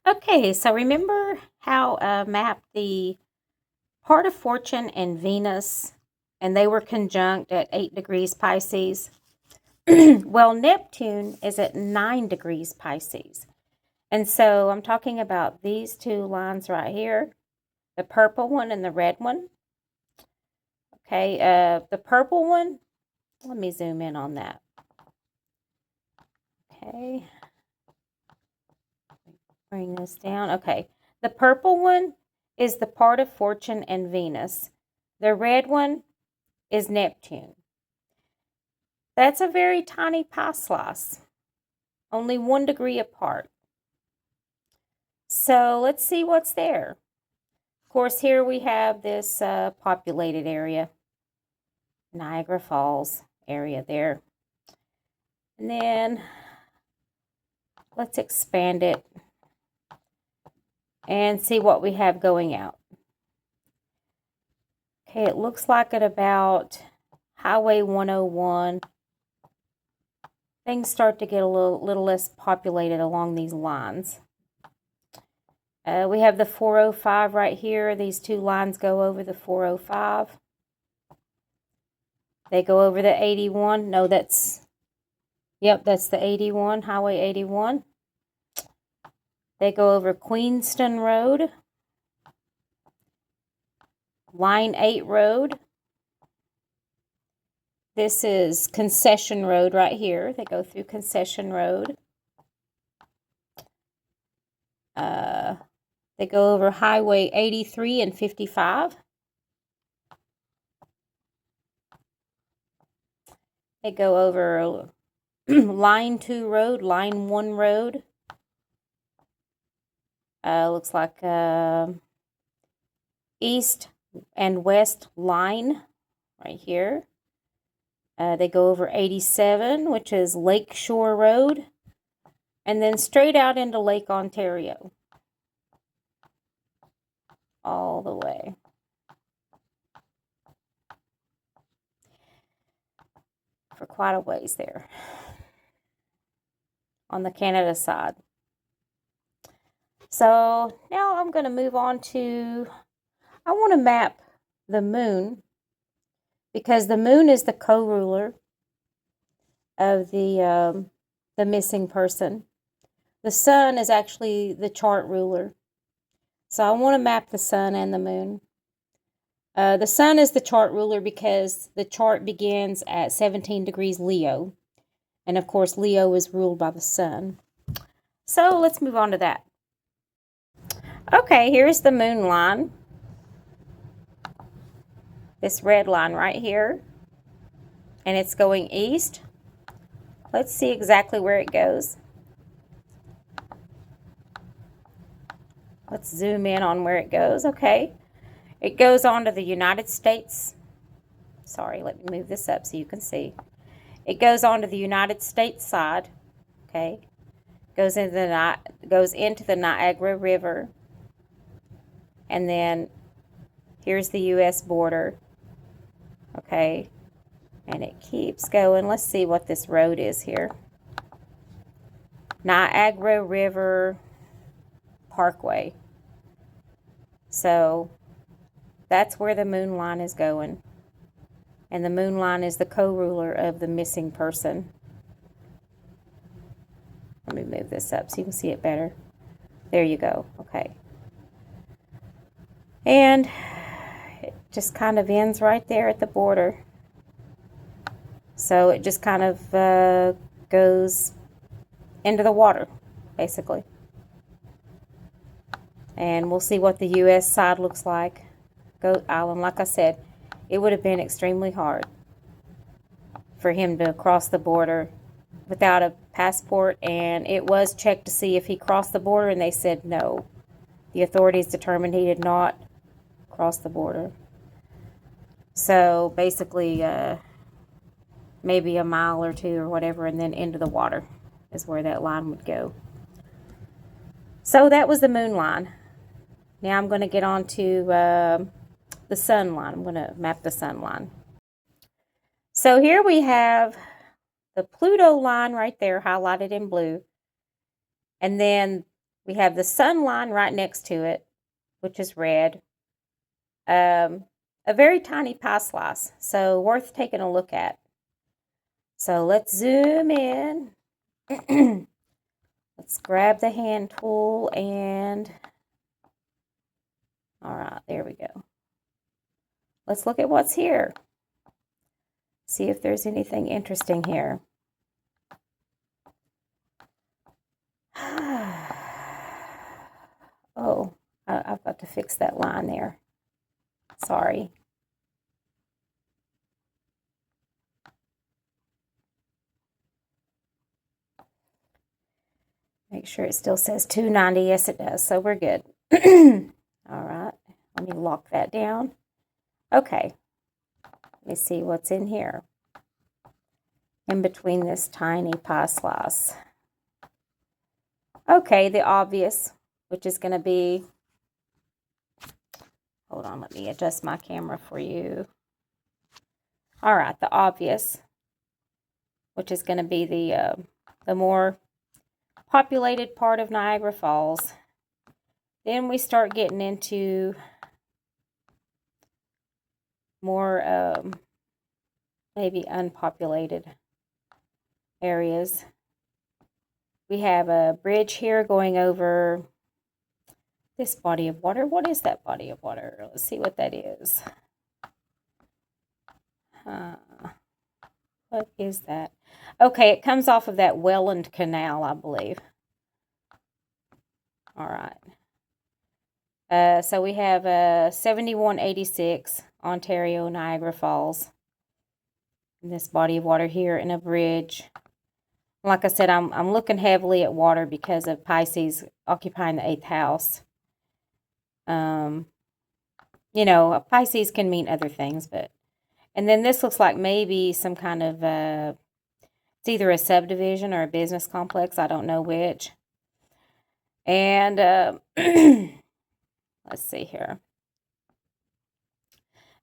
Okay, so remember how I mapped the part of fortune and Venus, and they were conjunct at 8 degrees Pisces? Well, Neptune is at 9 degrees Pisces. And so I'm talking about these two lines right here, the purple one and the red one. Okay, the purple one, let me zoom in on that. Okay, bring this down. Okay, the purple one is the part of fortune and Venus. The red one is Neptune. That's a very tiny pie slice, only 1 degree apart. So let's see what's there. Of course, here we have this populated area, Niagara Falls area there. And then let's expand it and see what we have going out. Okay, it looks like at about Highway 101, things start to get a little less populated along these lines. We have the 405 right here. These two lines go over the 405. They go over the 81. No, that's the 81, Highway 81. They go over Queenston Road, Line 8 Road. This is Concession Road right here. They go through Concession Road. They go over Highway 83 and 55. They go over Line 2 Road, Line 1 Road. Looks like East and West Line right here. They go over 87, which is Lakeshore Road, and then straight out into Lake Ontario. All the way. For quite a ways there. On the Canada side. So now I'm going to move on to, I want to map the moon, because the moon is the co-ruler of the missing person. The sun is actually the chart ruler. So I want to map the sun and the moon. The sun is the chart ruler because the chart begins at 17 degrees Leo. And of course, Leo is ruled by the sun. So let's move on to that. Okay, here's the moon line. This red line right here. And it's going east. Let's see exactly where it goes. Let's zoom in on where it goes. Okay. It goes on to the United States. Sorry, let me move this up so you can see. It goes on to the United States side. Okay. Goes into the Niagara River. And then here's the US border. Okay. And it keeps going. Let's see what this road is here. Niagara River Parkway. So that's where the moon line is going. And the moon line is the co-ruler of the missing person. Let me move this up so you can see it better. There you go. Okay. And it just kind of ends right there at the border. So it just kind of goes into the water, basically. And we'll see what the U.S. side looks like. Goat Island, like I said, it would have been extremely hard for him to cross the border without a passport. And it was checked to see if he crossed the border, and they said no. The authorities determined he did not cross the border. So basically, maybe a mile or two or whatever, and then into the water is where that line would go. So that was the moon line. Now I'm going to get on to the sun line. I'm going to map the sun line. So here we have the Pluto line right there highlighted in blue. And then We have the sun line right next to it, which is red. A very tiny pie slice, so worth taking a look at. So let's zoom in. Let's grab the hand tool and, all right, there we go. Let's look at what's here. See if there's anything interesting here. Oh, I've got to fix that line there. Sorry. Make sure it still says 290. Yes, it does. So we're good. All right. Let me lock that down. Okay. Let me see what's in here. In between this tiny pie slice. Okay, the obvious, which is going to be, hold on, let me adjust my camera for you. All right, the obvious, which is going to be the more populated part of Niagara Falls. Then we start getting into more maybe unpopulated areas. We have a bridge here going over this body of water. What is that body of water? Let's see what that is. What is that? Okay, it comes off of that Welland Canal, I believe. All right. So we have 7186 Ontario, Niagara Falls. And this body of water here and a bridge. Like I said, I'm looking heavily at water because of Pisces occupying the 8th house. You know, Pisces can mean other things, but... And then this looks like maybe some kind of... it's either a subdivision or a business complex. I don't know which. And... let's see here.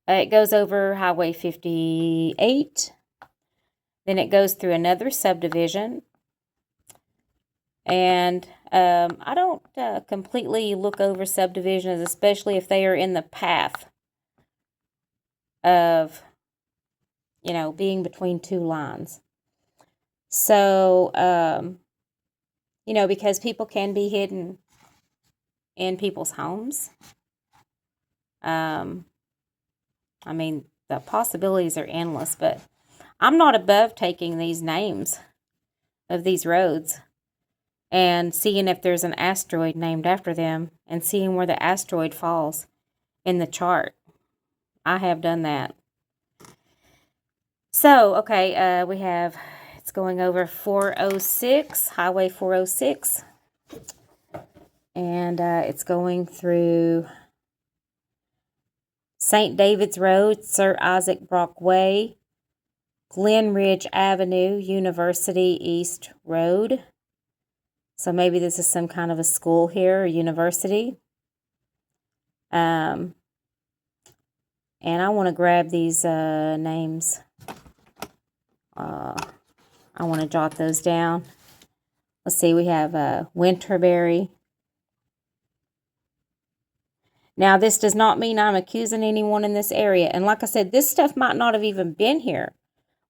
It goes over Highway 58. Then it goes through another subdivision. And I don't completely look over subdivisions, especially if they are in the path of, you know, being between two lines. So, you know, because people can be hidden in people's homes. I mean, the possibilities are endless, but I'm not above taking these names of these roads and seeing if there's an asteroid named after them and seeing where the asteroid falls in the chart. I have done that. So, okay, we have, it's going over 406, Highway 406. And it's going through St. David's Road, Sir Isaac Brock Way, Glen Ridge Avenue, University East Road. So maybe this is some kind of a school here, or university. And I want to grab these names. I want to jot those down. Let's see, we have Winterberry. Now, this does not mean I'm accusing anyone in this area. And like I said, this stuff might not have even been here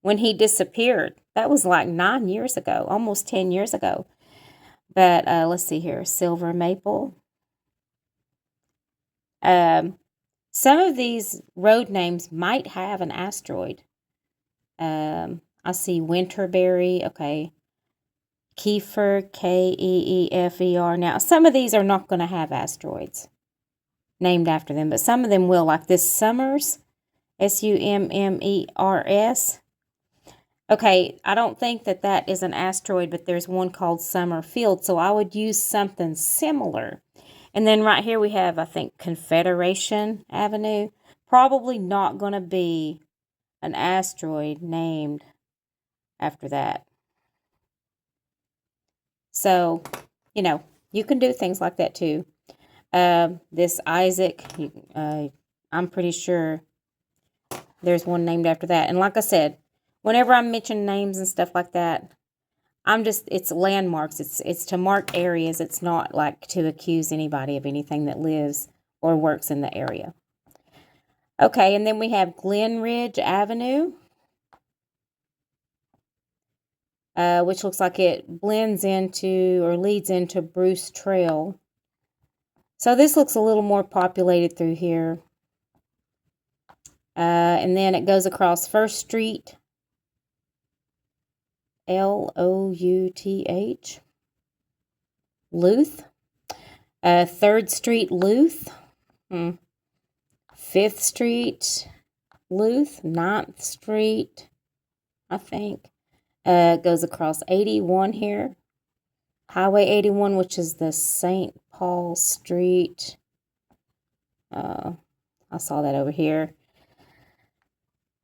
when he disappeared. That was like 9 years ago, almost 10 years ago. But let's see here. Silver Maple. Some of these road names might have an asteroid. I see Winterberry. Okay. Kiefer, Keefer. Now, some of these are not going to have asteroids named after them, but some of them will, like this Summers, Summers. Okay, I don't think that that is an asteroid, but there's one called Summerfield, so I would use something similar. And then right here we have, I think, Confederation Avenue. Probably not going to be an asteroid named after that. So, you know, you can do things like that too. This Isaac, I'm pretty sure there's one named after that. And like I said, whenever I mention names and stuff like that, it's landmarks. It's to mark areas. It's not like to accuse anybody of anything that lives or works in the area. Okay, and then we have Glen Ridge Avenue, which looks like it blends into or leads into Bruce Trail. So this looks a little more populated through here. And then it goes across First Street, Louth, Luth, 3rd Street, Luth, 5th Street, Luth, 9th Street, I think. Goes across 81 here, Highway 81, which is the St. Paul Street. I saw that over here.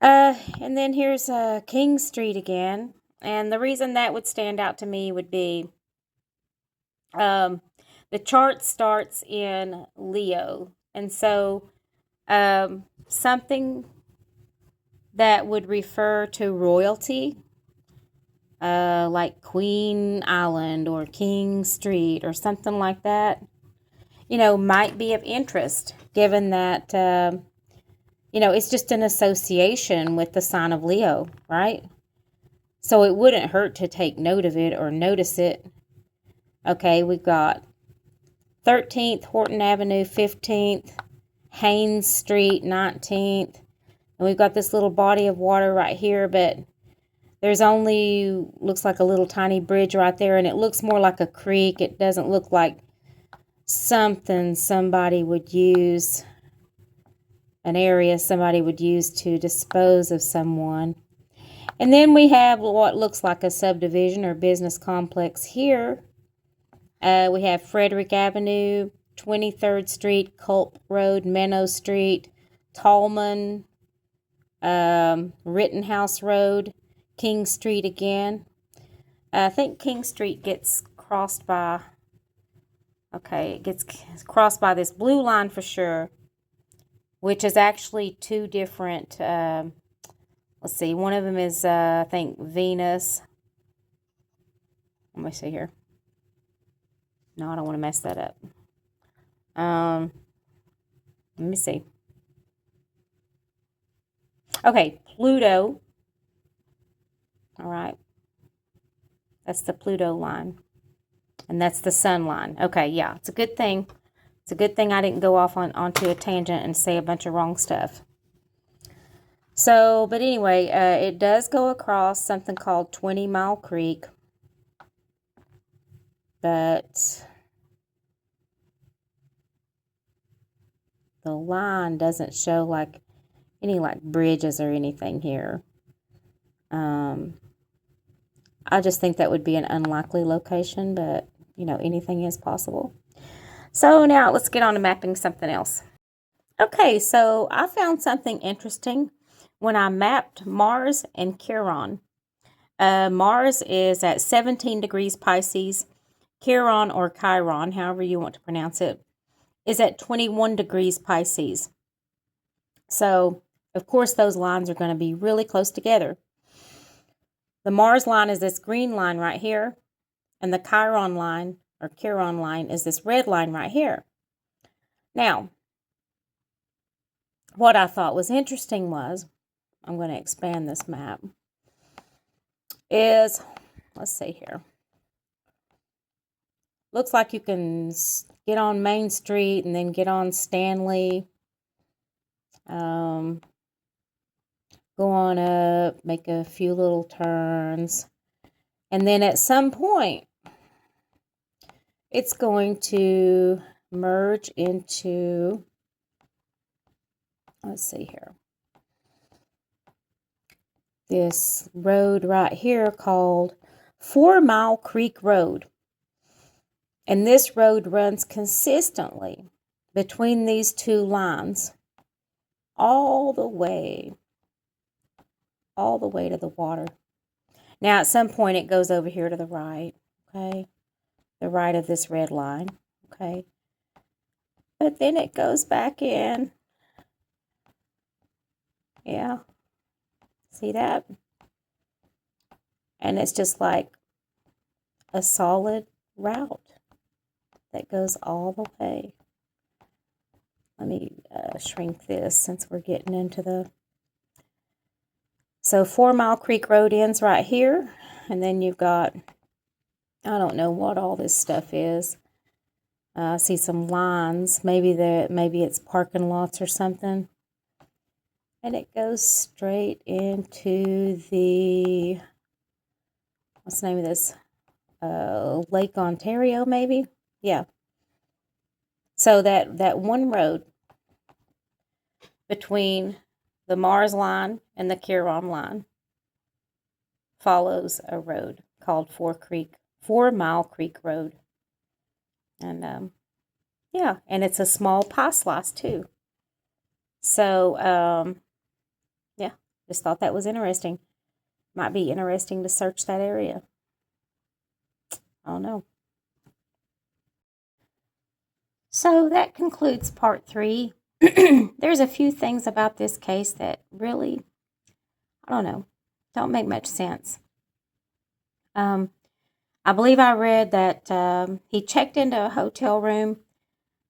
And then here's King Street again. And the reason that would stand out to me would be the chart starts in Leo. And so something that would refer to royalty, like Queen Island or King Street or something like that, might be of interest, given that, it's just an association with the sign of Leo, right? So it wouldn't hurt to take note of it or notice it. Okay, we've got 13th, Horton Avenue, 15th, Haynes Street, 19th. And we've got this little body of water right here, but there's only, looks like a little tiny bridge right there, and it looks more like a creek. It doesn't look like something somebody would use, an area somebody would use to dispose of someone. And then we have what looks like a subdivision or business complex here. We have Frederick Avenue, 23rd Street, Culp Road, Menno Street, Tallman, Rittenhouse Road, King Street again. I think King Street gets crossed by, it gets crossed by this blue line for sure, which is actually two different, let's see, one of them is, I think, Venus. Let me see here. No, I don't want to mess that up. Let me see. Okay, Pluto. All right. That's the Pluto line. And that's the sun line. Okay, yeah, it's a good thing. It's a good thing I didn't go off onto a tangent and say a bunch of wrong stuff. So, but anyway, it does go across something called 20 Mile Creek. But the line doesn't show like any like bridges or anything here. I just think that would be an unlikely location, but anything is possible. So now let's get on to mapping something else. Okay, so I found something interesting when I mapped Mars and Chiron. Mars is at 17 degrees Pisces. Chiron or Chiron, however you want to pronounce it, is at 21 degrees Pisces. So, of course, those lines are going to be really close together. The Mars line is this green line right here, and the Chiron line, or Chiron line, is this red line right here. Now, what I thought was interesting was, I'm going to expand this map, is, let's see here. Looks like you can get on Main Street and then get on Stanley. Go on up, make a few little turns. And then at some point, it's going to merge into, let's see here, this road right here called 4 Mile Creek Road. And this road runs consistently between these two lines all the way to the water. Now, at some point, it goes over here to the right, okay? The right of this red line, okay? But then it goes back in. Yeah. See that? And it's just like a solid route that goes all the way. Let me shrink this since we're getting into the... So 4 Mile Creek Road ends right here. And then you've got, I don't know what all this stuff is. I see some lines. Maybe it's parking lots or something. And it goes straight into the... What's the name of this? Lake Ontario, maybe? Yeah. So that one road between the Mars line and the Huron line follows a road called 4 Mile Creek Road. And, yeah, and it's a small pie slice, too. So, yeah, just thought that was interesting. Might be interesting to search that area. I don't know. So that concludes part 3. There's a few things about this case that really, I don't know, don't make much sense. I believe I read that he checked into a hotel room.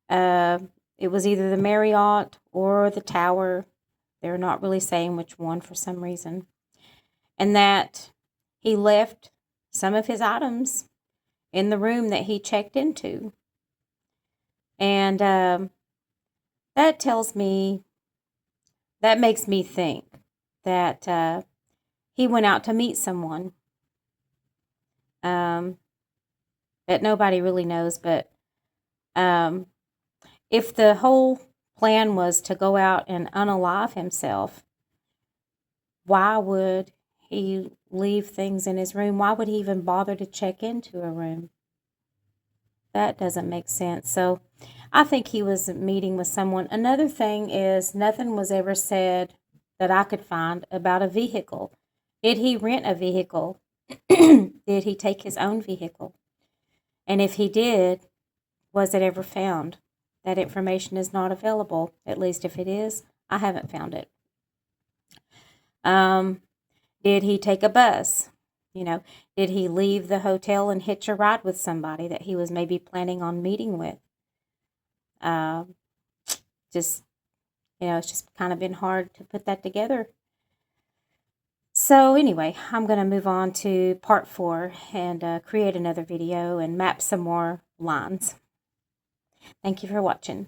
It was either the Marriott or the Tower. They're not really saying which one for some reason. And that he left some of his items in the room that he checked into. And that tells me, that makes me think that he went out to meet someone that nobody really knows. But if the whole plan was to go out and unalive himself, why would he leave things in his room? Why would he even bother to check into a room? That doesn't make sense. So I think he was meeting with someone. Another thing is, nothing was ever said that I could find about a vehicle. Did he rent a vehicle? Did he take his own vehicle? And if he did, was it ever found? That information is not available. At least if it is, I haven't found it. Did he take a bus? You know, did he leave the hotel and hitch a ride with somebody that he was maybe planning on meeting with? Just, it's just kind of been hard to put that together. So anyway, I'm going to move on to part 4 and create another video and map some more lines. Thank you for watching.